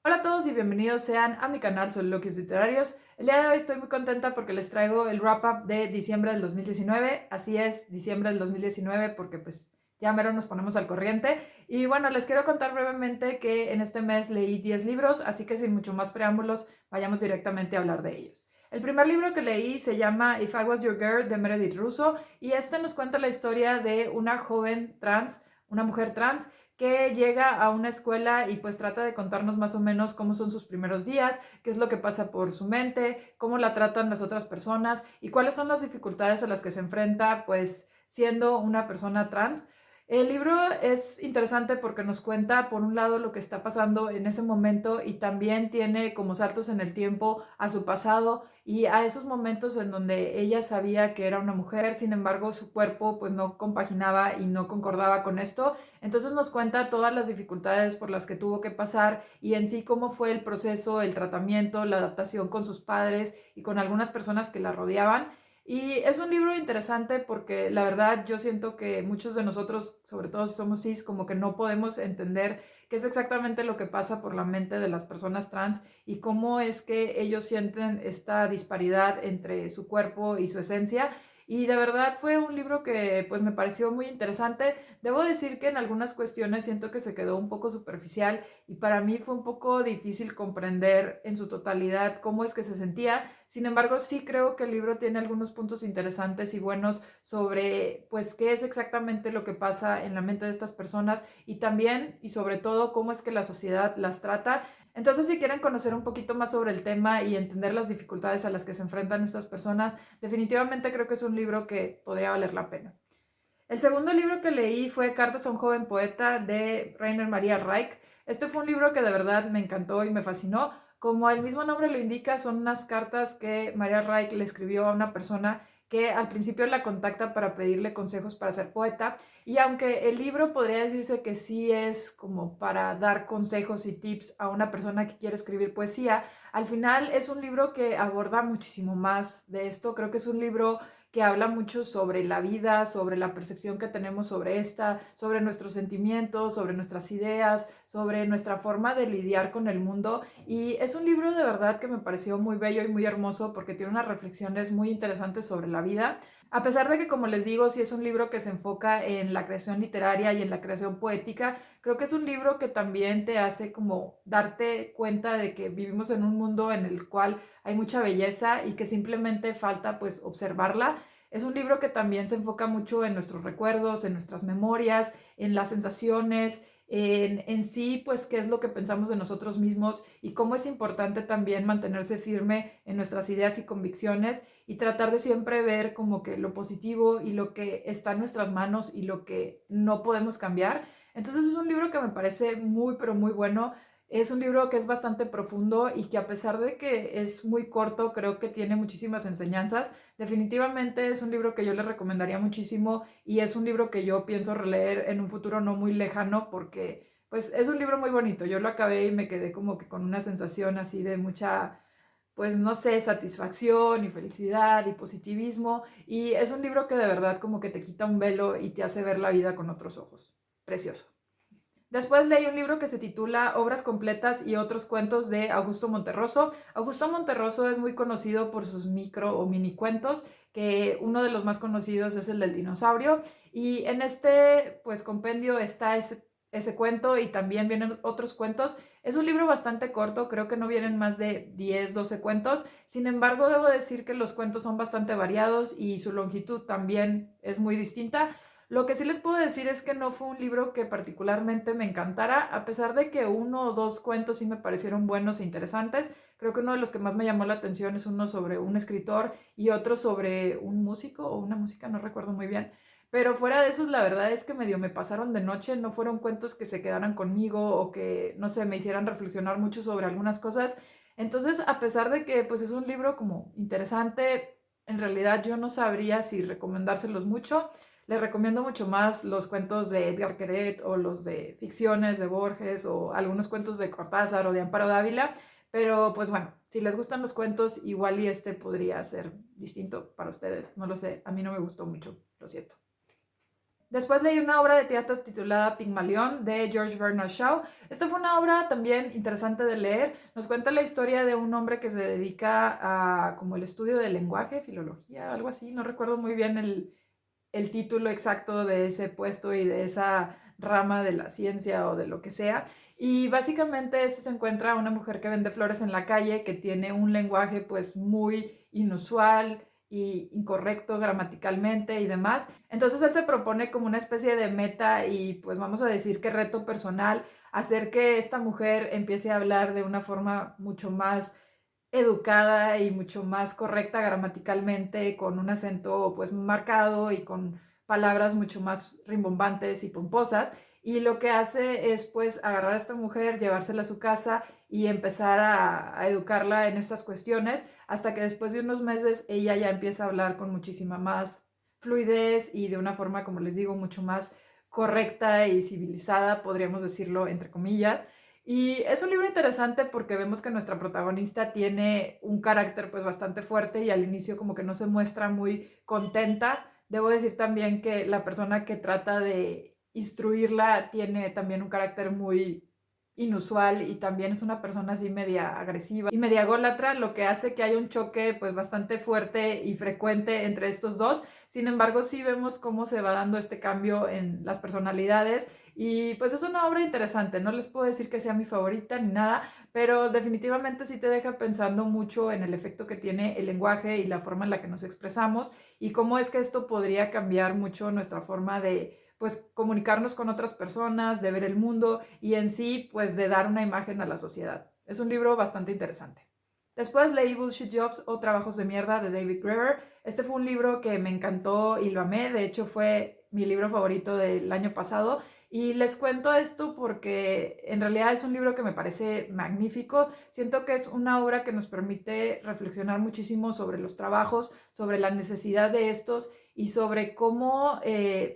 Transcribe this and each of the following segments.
Hola a todos y bienvenidos sean a mi canal Soliloquios Literarios. El día de hoy estoy muy contenta porque les traigo el wrap-up de diciembre del 2019. Así es, diciembre del 2019 porque pues ya mero nos ponemos al corriente. Y bueno, les quiero contar brevemente que en este mes leí 10 libros, así que sin mucho más preámbulos, vayamos directamente a hablar de ellos. El primer libro que leí se llama If I Was Your Girl de Meredith Russo y este nos cuenta la historia de una joven trans, una mujer trans que llega a una escuela y pues trata de contarnos más o menos cómo son sus primeros días, qué es lo que pasa por su mente, cómo la tratan las otras personas y cuáles son las dificultades a las que se enfrenta pues siendo una persona trans. El libro es interesante porque nos cuenta, por un lado, lo que está pasando en ese momento y también tiene como saltos en el tiempo a su pasado y a esos momentos en donde ella sabía que era una mujer, sin embargo, su cuerpo pues no compaginaba y no concordaba con esto. Entonces nos cuenta todas las dificultades por las que tuvo que pasar y en sí cómo fue el proceso, el tratamiento, la adaptación con sus padres y con algunas personas que la rodeaban. Y es un libro interesante porque la verdad yo siento que muchos de nosotros, sobre todo si somos cis, como que no podemos entender qué es exactamente lo que pasa por la mente de las personas trans y cómo es que ellos sienten esta disparidad entre su cuerpo y su esencia. Y de verdad fue un libro que pues me pareció muy interesante. Debo decir que en algunas cuestiones siento que se quedó un poco superficial y para mí fue un poco difícil comprender en su totalidad cómo es que se sentía. Sin embargo, sí creo que el libro tiene algunos puntos interesantes y buenos sobre pues qué es exactamente lo que pasa en la mente de estas personas y también y sobre todo cómo es que la sociedad las trata. Entonces, si quieren conocer un poquito más sobre el tema y entender las dificultades a las que se enfrentan estas personas, definitivamente creo que es un libro que podría valer la pena. El segundo libro que leí fue Cartas a un joven poeta de Rainer Maria Reich. Este fue un libro que de verdad me encantó y me fascinó. Como el mismo nombre lo indica, son unas cartas que Maria Reich le escribió a una persona que al principio la contacta para pedirle consejos para ser poeta. Y aunque el libro podría decirse que sí es como para dar consejos y tips a una persona que quiere escribir poesía, al final es un libro que aborda muchísimo más de esto. Creo que es un libro que habla mucho sobre la vida, sobre la percepción que tenemos sobre esta, sobre nuestros sentimientos, sobre nuestras ideas, sobre nuestra forma de lidiar con el mundo. Y es un libro de verdad que me pareció muy bello y muy hermoso porque tiene unas reflexiones muy interesantes sobre la vida. A pesar de que, como les digo, sí es un libro que se enfoca en la creación literaria y en la creación poética, creo que es un libro que también te hace como darte cuenta de que vivimos en un mundo en el cual hay mucha belleza y que simplemente falta pues observarla. Es un libro que también se enfoca mucho en nuestros recuerdos, en nuestras memorias, en las sensaciones, en sí, pues qué es lo que pensamos de nosotros mismos y cómo es importante también mantenerse firme en nuestras ideas y convicciones y tratar de siempre ver como que lo positivo y lo que está en nuestras manos y lo que no podemos cambiar. Entonces es un libro que me parece muy, pero muy bueno. Es un libro que es bastante profundo y que a pesar de que es muy corto, creo que tiene muchísimas enseñanzas. Definitivamente es un libro que yo les recomendaría muchísimo y es un libro que yo pienso releer en un futuro no muy lejano porque pues es un libro muy bonito. Yo lo acabé y me quedé como que con una sensación así de mucha, pues no sé, satisfacción y felicidad y positivismo. Y es un libro que de verdad como que te quita un velo y te hace ver la vida con otros ojos. Precioso. Después leí un libro que se titula Obras completas y otros cuentos de Augusto Monterroso. Augusto Monterroso es muy conocido por sus micro o mini cuentos, que uno de los más conocidos es el del dinosaurio. Y en este pues compendio está ese cuento y también vienen otros cuentos. Es un libro bastante corto, creo que no vienen más de 10 12 cuentos. Sin embargo, debo decir que los cuentos son bastante variados y su longitud también es muy distinta. Lo que sí les puedo decir es que no fue un libro que particularmente me encantara, a pesar de que uno o dos cuentos sí me parecieron buenos e interesantes. Creo que uno de los que más me llamó la atención es uno sobre un escritor y otro sobre un músico o una música, no recuerdo muy bien. Pero fuera de esos, la verdad es que medio me pasaron de noche, no fueron cuentos que se quedaran conmigo o que, no sé, me hicieran reflexionar mucho sobre algunas cosas. Entonces, a pesar de que pues es un libro como interesante, en realidad yo no sabría si recomendárselos mucho. Les recomiendo mucho más los cuentos de Edgar Queret o los de ficciones de Borges o algunos cuentos de Cortázar o de Amparo Dávila, pero pues bueno, si les gustan los cuentos, igual y este podría ser distinto para ustedes, no lo sé, a mí no me gustó mucho, lo siento. Después leí una obra de teatro titulada Pigmalión de George Bernard Shaw. Esta fue una obra también interesante de leer. Nos cuenta la historia de un hombre que se dedica a como el estudio del lenguaje, filología, algo así. No recuerdo muy bien el título exacto de ese puesto y de esa rama de la ciencia o de lo que sea. Y básicamente se encuentra una mujer que vende flores en la calle, que tiene un lenguaje pues muy inusual y incorrecto gramaticalmente y demás. Entonces él se propone como una especie de meta y pues vamos a decir que reto personal, hacer que esta mujer empiece a hablar de una forma mucho más educada y mucho más correcta gramaticalmente, con un acento pues marcado y con palabras mucho más rimbombantes y pomposas. Y lo que hace es pues agarrar a esta mujer, llevársela a su casa y empezar a educarla en estas cuestiones, hasta que después de unos meses ella ya empieza a hablar con muchísima más fluidez y de una forma, como les digo, mucho más correcta y civilizada, podríamos decirlo entre comillas. Y es un libro interesante porque vemos que nuestra protagonista tiene un carácter pues bastante fuerte y al inicio como que no se muestra muy contenta. Debo decir también que la persona que trata de instruirla tiene también un carácter muy inusual y también es una persona así media agresiva y media ególatra, lo que hace que haya un choque pues bastante fuerte y frecuente entre estos dos. Sin embargo, sí vemos cómo se va dando este cambio en las personalidades y pues es una obra interesante. No les puedo decir que sea mi favorita ni nada, pero definitivamente sí te deja pensando mucho en el efecto que tiene el lenguaje y la forma en la que nos expresamos y cómo es que esto podría cambiar mucho nuestra forma de pues comunicarnos con otras personas, de ver el mundo y en sí pues de dar una imagen a la sociedad. Es un libro bastante interesante. Después leí Bullshit Jobs o Trabajos de Mierda de David Graeber. Este fue un libro que me encantó y lo amé. De hecho, fue mi libro favorito del año pasado. Y les cuento esto porque en realidad es un libro que me parece magnífico. Siento que es una obra que nos permite reflexionar muchísimo sobre los trabajos, sobre la necesidad de estos y sobre cómo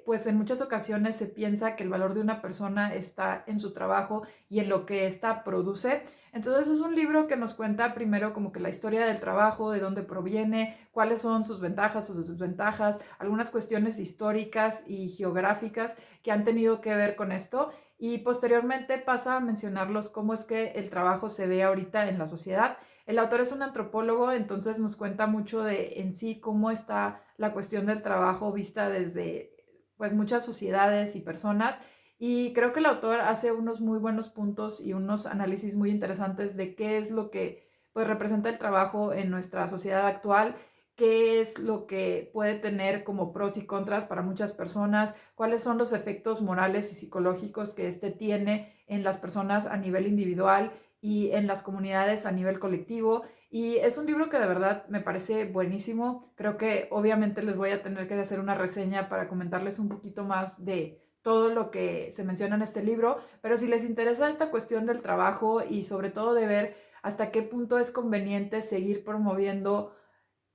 pues en muchas ocasiones se piensa que el valor de una persona está en su trabajo y en lo que ésta produce. Entonces es un libro que nos cuenta primero como que la historia del trabajo, de dónde proviene, cuáles son sus ventajas, sus desventajas, algunas cuestiones históricas y geográficas que han tenido que ver con esto y posteriormente pasa a mencionarlos cómo es que el trabajo se ve ahorita en la sociedad. El autor es un antropólogo, entonces nos cuenta mucho de en sí cómo está la cuestión del trabajo vista desde pues muchas sociedades y personas y creo que el autor hace unos muy buenos puntos y unos análisis muy interesantes de qué es lo que pues representa el trabajo en nuestra sociedad actual, qué es lo que puede tener como pros y contras para muchas personas, cuáles son los efectos morales y psicológicos que este tiene en las personas a nivel individual y en las comunidades a nivel colectivo. Y es un libro que de verdad me parece buenísimo. Creo que obviamente les voy a tener que hacer una reseña para comentarles un poquito más de todo lo que se menciona en este libro, pero si les interesa esta cuestión del trabajo y sobre todo de ver hasta qué punto es conveniente seguir promoviendo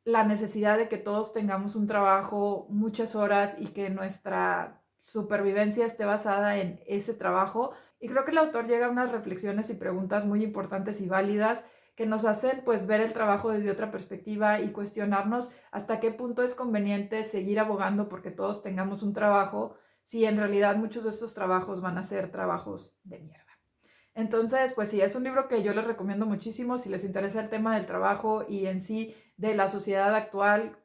la necesidad de que todos tengamos un trabajo muchas horas y que nuestra supervivencia esté basada en ese trabajo. Y creo que el autor llega a unas reflexiones y preguntas muy importantes y válidas que nos hacen pues ver el trabajo desde otra perspectiva y cuestionarnos hasta qué punto es conveniente seguir abogando porque todos tengamos un trabajo si en realidad muchos de estos trabajos van a ser trabajos de mierda. Entonces, pues sí, es un libro que yo les recomiendo muchísimo si les interesa el tema del trabajo y en sí de la sociedad actual,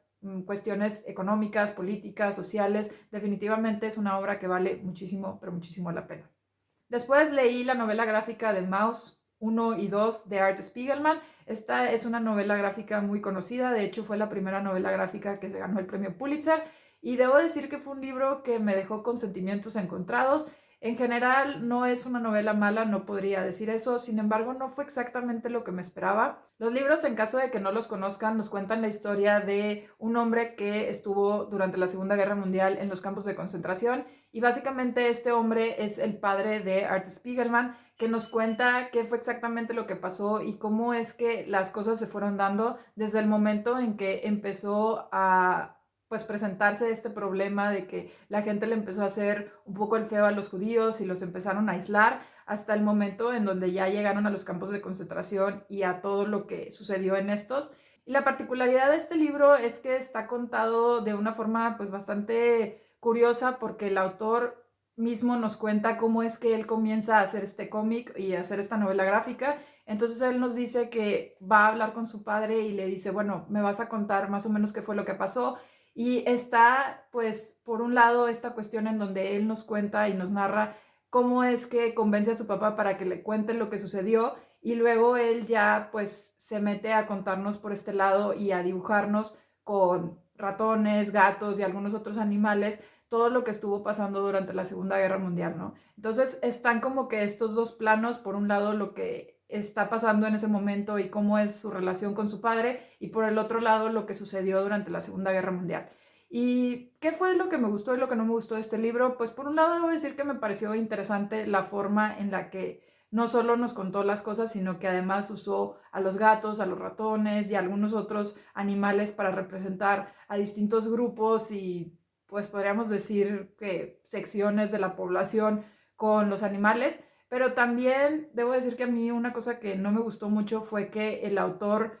cuestiones económicas, políticas, sociales. Definitivamente es una obra que vale muchísimo, pero muchísimo la pena. Después leí la novela gráfica de Maus 1 y 2 de Art Spiegelman. Esta es una novela gráfica muy conocida, de hecho fue la primera novela gráfica que se ganó el premio Pulitzer y debo decir que fue un libro que me dejó con sentimientos encontrados. En general no es una novela mala, no podría decir eso, sin embargo no fue exactamente lo que me esperaba. Los libros, en caso de que no los conozcan, nos cuentan la historia de un hombre que estuvo durante la Segunda Guerra Mundial en los campos de concentración y básicamente este hombre es el padre de Art Spiegelman, que nos cuenta qué fue exactamente lo que pasó y cómo es que las cosas se fueron dando desde el momento en que empezó a pues presentarse este problema de que la gente le empezó a hacer un poco el feo a los judíos y los empezaron a aislar hasta el momento en donde ya llegaron a los campos de concentración y a todo lo que sucedió en estos. Y la particularidad de este libro es que está contado de una forma pues bastante curiosa porque el autor mismo nos cuenta cómo es que él comienza a hacer este cómic y a hacer esta novela gráfica. Entonces él nos dice que va a hablar con su padre y le dice, bueno, me vas a contar más o menos qué fue lo que pasó. Y está, pues, por un lado, esta cuestión en donde él nos cuenta y nos narra cómo es que convence a su papá para que le cuente lo que sucedió y luego él ya, pues, se mete a contarnos por este lado y a dibujarnos con ratones, gatos y algunos otros animales todo lo que estuvo pasando durante la Segunda Guerra Mundial, ¿no? Entonces están como que estos dos planos, por un lado lo que está pasando en ese momento y cómo es su relación con su padre, y por el otro lado lo que sucedió durante la Segunda Guerra Mundial. ¿Y qué fue lo que me gustó y lo que no me gustó de este libro? Pues por un lado debo decir que me pareció interesante la forma en la que no solo nos contó las cosas, sino que además usó a los gatos, a los ratones y a algunos otros animales para representar a distintos grupos y pues podríamos decir que secciones de la población con los animales, pero también debo decir que a mí una cosa que no me gustó mucho fue que el autor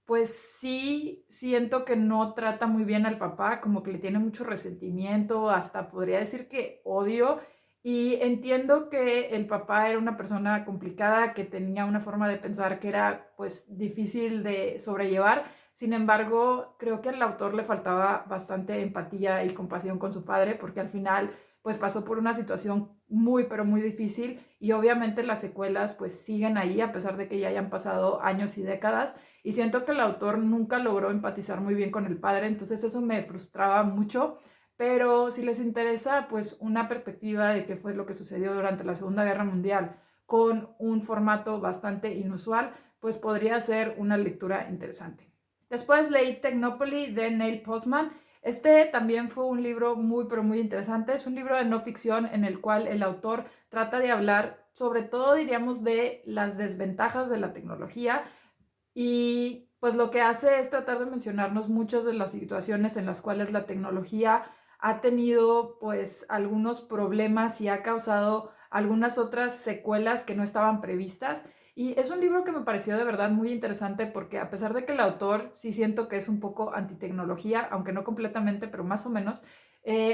pues sí siento que no trata muy bien al papá, como que le tiene mucho resentimiento, hasta podría decir que odio, y entiendo que el papá era una persona complicada, que tenía una forma de pensar que era pues difícil de sobrellevar. Sin embargo, creo que al autor le faltaba bastante empatía y compasión con su padre, porque al final pues pasó por una situación muy pero muy difícil y obviamente las secuelas pues siguen ahí a pesar de que ya hayan pasado años y décadas, y siento que el autor nunca logró empatizar muy bien con el padre, entonces eso me frustraba mucho. Pero si les interesa pues una perspectiva de qué fue lo que sucedió durante la Segunda Guerra Mundial con un formato bastante inusual, pues podría ser una lectura interesante. Después leí Technopoly de Neil Postman. Este también fue un libro muy, pero muy interesante. Es un libro de no ficción en el cual el autor trata de hablar sobre todo, diríamos, de las desventajas de la tecnología, y pues lo que hace es tratar de mencionarnos muchas de las situaciones en las cuales la tecnología ha tenido pues algunos problemas y ha causado algunas otras secuelas que no estaban previstas. Y es un libro que me pareció de verdad muy interesante porque a pesar de que el autor sí siento que es un poco antitecnología, aunque no completamente, pero más o menos,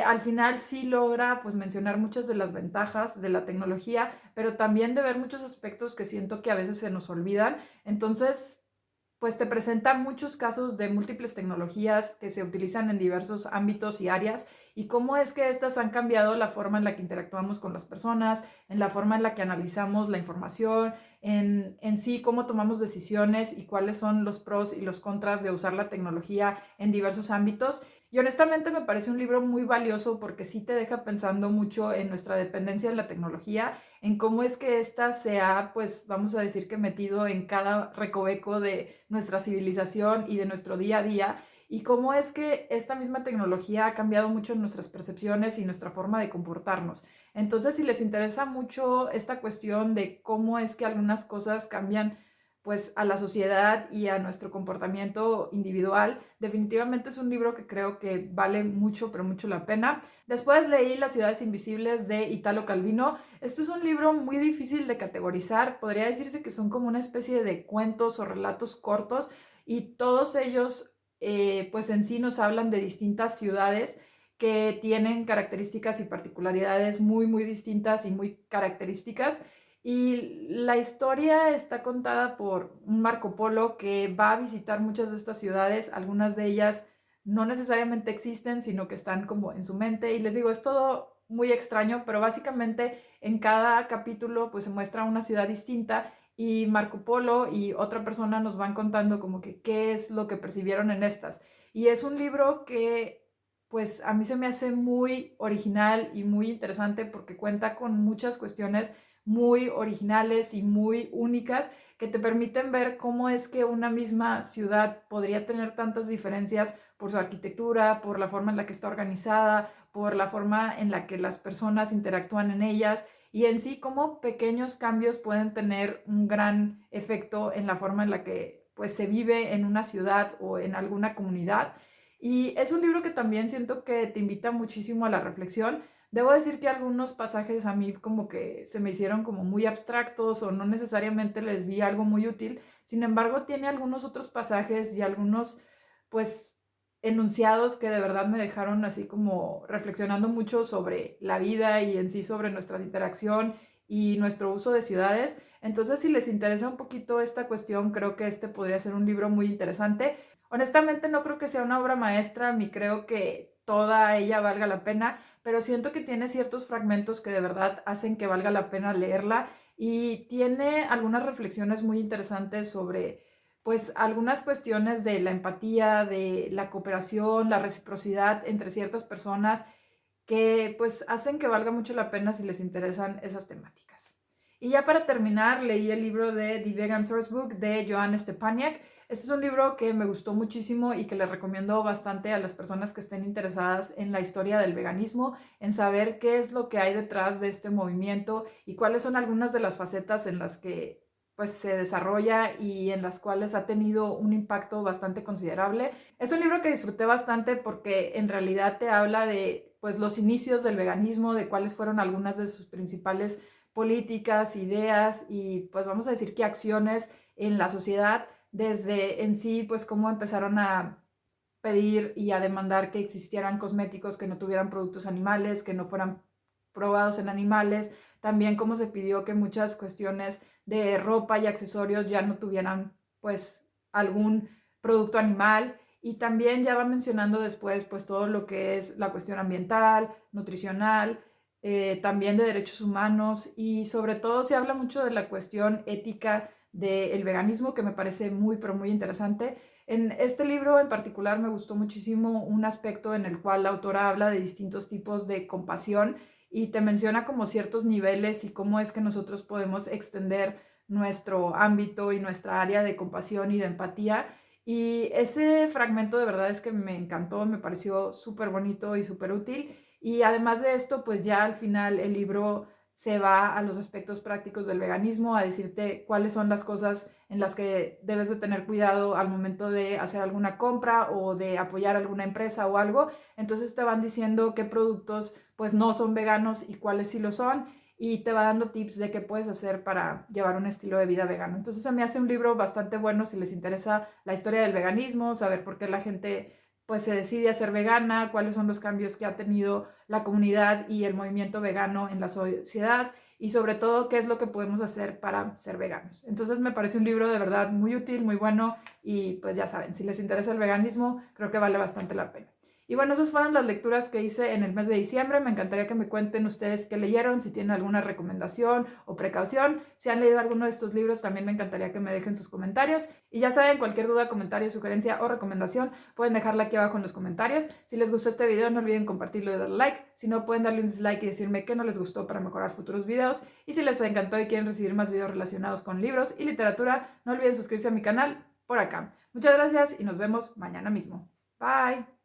al final sí logra pues mencionar muchas de las ventajas de la tecnología, pero también de ver muchos aspectos que siento que a veces se nos olvidan. Entonces pues te presenta muchos casos de múltiples tecnologías que se utilizan en diversos ámbitos y áreas, y cómo es que estas han cambiado la forma en la que interactuamos con las personas, en la forma en la que analizamos la información, en sí cómo tomamos decisiones y cuáles son los pros y los contras de usar la tecnología en diversos ámbitos. Y honestamente me parece un libro muy valioso porque sí te deja pensando mucho en nuestra dependencia de la tecnología, en cómo es que ésta se ha, pues vamos a decir que metido en cada recoveco de nuestra civilización y de nuestro día a día, y cómo es que esta misma tecnología ha cambiado mucho nuestras percepciones y nuestra forma de comportarnos. Entonces, si les interesa mucho esta cuestión de cómo es que algunas cosas cambian pues a la sociedad y a nuestro comportamiento individual, definitivamente es un libro que creo que vale mucho, pero mucho la pena. Después leí Las ciudades invisibles de Italo Calvino. Esto es un libro muy difícil de categorizar, podría decirse que son como una especie de cuentos o relatos cortos, y todos ellos pues en sí nos hablan de distintas ciudades que tienen características y particularidades muy muy distintas y muy características, y la historia está contada por un Marco Polo que va a visitar muchas de estas ciudades, algunas de ellas no necesariamente existen, sino que están como en su mente, y les digo, es todo muy extraño, pero básicamente en cada capítulo pues se muestra una ciudad distinta, y Marco Polo y otra persona nos van contando como que qué es lo que percibieron en estas. Y es un libro que pues a mí se me hace muy original y muy interesante porque cuenta con muchas cuestiones muy originales y muy únicas que te permiten ver cómo es que una misma ciudad podría tener tantas diferencias por su arquitectura, por la forma en la que está organizada, por la forma en la que las personas interactúan en ellas, y en sí cómo pequeños cambios pueden tener un gran efecto en la forma en la que pues se vive en una ciudad o en alguna comunidad. Y es un libro que también siento que te invita muchísimo a la reflexión. Debo decir que algunos pasajes a mí como que se me hicieron como muy abstractos o no necesariamente les vi algo muy útil. Sin embargo, tiene algunos otros pasajes y algunos, pues, enunciados que de verdad me dejaron así como reflexionando mucho sobre la vida y en sí sobre nuestra interacción y nuestro uso de ciudades. Entonces, si les interesa un poquito esta cuestión, creo que este podría ser un libro muy interesante. Honestamente, no creo que sea una obra maestra, ni creo que toda ella valga la pena, pero siento que tiene ciertos fragmentos que de verdad hacen que valga la pena leerla y tiene algunas reflexiones muy interesantes sobre pues algunas cuestiones de la empatía, de la cooperación, la reciprocidad entre ciertas personas que pues hacen que valga mucho la pena si les interesan esas temáticas. Y ya para terminar, leí el libro de The Vegan Sourcebook de Joanne Stepaniak. Este es un libro que me gustó muchísimo y que les recomiendo bastante a las personas que estén interesadas en la historia del veganismo, en saber qué es lo que hay detrás de este movimiento y cuáles son algunas de las facetas en las que pues se desarrolla y en las cuales ha tenido un impacto bastante considerable. Es un libro que disfruté bastante porque en realidad te habla de pues los inicios del veganismo, de cuáles fueron algunas de sus principales políticas, ideas y pues vamos a decir qué acciones en la sociedad, desde en sí pues cómo empezaron a pedir y a demandar que existieran cosméticos que no tuvieran productos animales, que no fueran probados en animales, también cómo se pidió que muchas cuestiones de ropa y accesorios ya no tuvieran pues algún producto animal y también ya va mencionando después pues todo lo que es la cuestión ambiental, nutricional, también de derechos humanos y sobre todo se habla mucho de la cuestión ética del veganismo que me parece muy pero muy interesante. En este libro en particular me gustó muchísimo un aspecto en el cual la autora habla de distintos tipos de compasión y te menciona como ciertos niveles y cómo es que nosotros podemos extender nuestro ámbito y nuestra área de compasión y de empatía. Y ese fragmento de verdad es que me encantó, me pareció súper bonito y súper útil. Y además de esto, pues ya al final el libro se va a los aspectos prácticos del veganismo, a decirte cuáles son las cosas en las que debes de tener cuidado al momento de hacer alguna compra o de apoyar alguna empresa o algo. Entonces te van diciendo qué productos pues no son veganos y cuáles sí lo son y te va dando tips de qué puedes hacer para llevar un estilo de vida vegano. Entonces se me hace un libro bastante bueno si les interesa la historia del veganismo, saber por qué la gente pues se decide a ser vegana, cuáles son los cambios que ha tenido la comunidad y el movimiento vegano en la sociedad y sobre todo qué es lo que podemos hacer para ser veganos. Entonces me parece un libro de verdad muy útil, muy bueno y pues ya saben, si les interesa el veganismo, creo que vale bastante la pena. Y bueno, esas fueron las lecturas que hice en el mes de diciembre. Me encantaría que me cuenten ustedes qué leyeron, si tienen alguna recomendación o precaución. Si han leído alguno de estos libros, también me encantaría que me dejen sus comentarios. Y ya saben, cualquier duda, comentario, sugerencia o recomendación, pueden dejarla aquí abajo en los comentarios. Si les gustó este video, no olviden compartirlo y darle like. Si no, pueden darle un dislike y decirme qué no les gustó para mejorar futuros videos. Y si les encantó y quieren recibir más videos relacionados con libros y literatura, no olviden suscribirse a mi canal por acá. Muchas gracias y nos vemos mañana mismo. Bye.